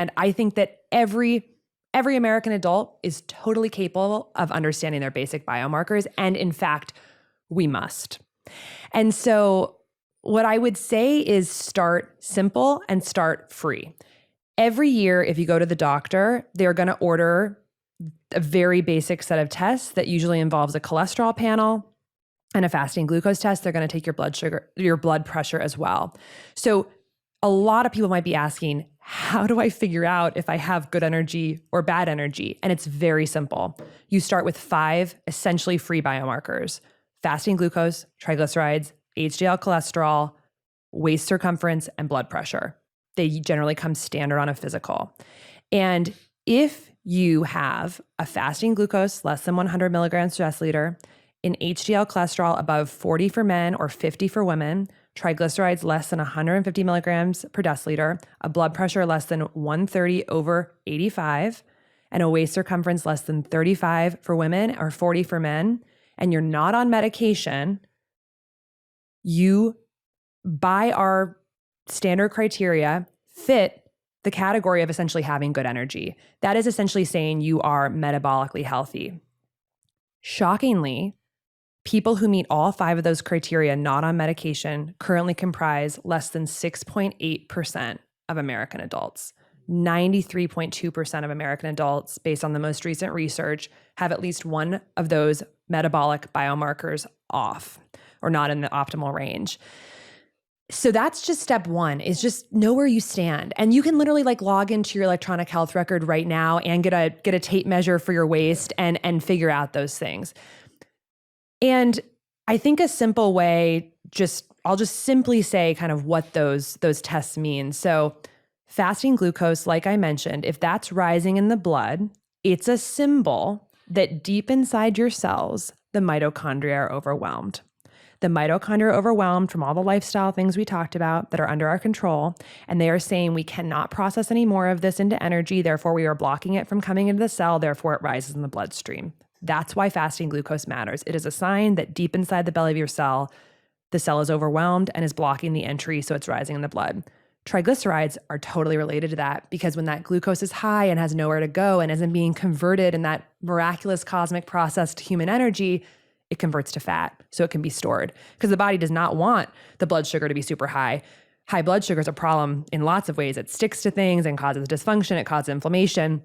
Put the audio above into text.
And I think that every American adult is totally capable of understanding their basic biomarkers. And in fact, we must. And so what I would say is start simple and start free. Every year, if you go to the doctor, they're going to order a very basic set of tests that usually involves a cholesterol panel and a fasting glucose test. They're going to take your blood sugar, your blood pressure as well. So a lot of people might be asking, how do I figure out if I have good energy or bad energy? And it's very simple. You start with 5 essentially free biomarkers: fasting glucose, triglycerides, HDL cholesterol, waist circumference, and blood pressure. They generally come standard on a physical. And if you have a fasting glucose less than 100 milligrams per deciliter, an HDL cholesterol above 40 for men or 50 for women, triglycerides less than 150 milligrams per deciliter, a blood pressure less than 130/85, and a waist circumference less than 35 for women or 40 for men, and you're not on medication, you, by our standard criteria, fit the category of essentially having good energy. That is essentially saying you are metabolically healthy. Shockingly, people who meet all 5 of those criteria not on medication currently comprise less than 6.8% of American adults. 93.2% of American adults, based on the most recent research, have at least one of those metabolic biomarkers off or not in the optimal range. So that's just step 1, is just know where you stand. And you can literally log into your electronic health record right now and get a tape measure for your waist and figure out those things. And I think a simple way, I'll just simply say kind of what those tests mean. So fasting glucose, like I mentioned, if that's rising in the blood, it's a symbol that deep inside your cells, the mitochondria are overwhelmed. The mitochondria are overwhelmed from all the lifestyle things we talked about that are under our control, and they are saying we cannot process any more of this into energy, therefore we are blocking it from coming into the cell, therefore it rises in the bloodstream. That's why fasting glucose matters. It is a sign that deep inside the belly of your cell, the cell is overwhelmed and is blocking the entry, so it's rising in the blood. Triglycerides are totally related to that, because when that glucose is high and has nowhere to go and isn't being converted in that miraculous cosmic process to human energy, it converts to fat so it can be stored, because the body does not want the blood sugar to be super high. High blood sugar is a problem in lots of ways. It sticks to things and causes dysfunction. It causes inflammation.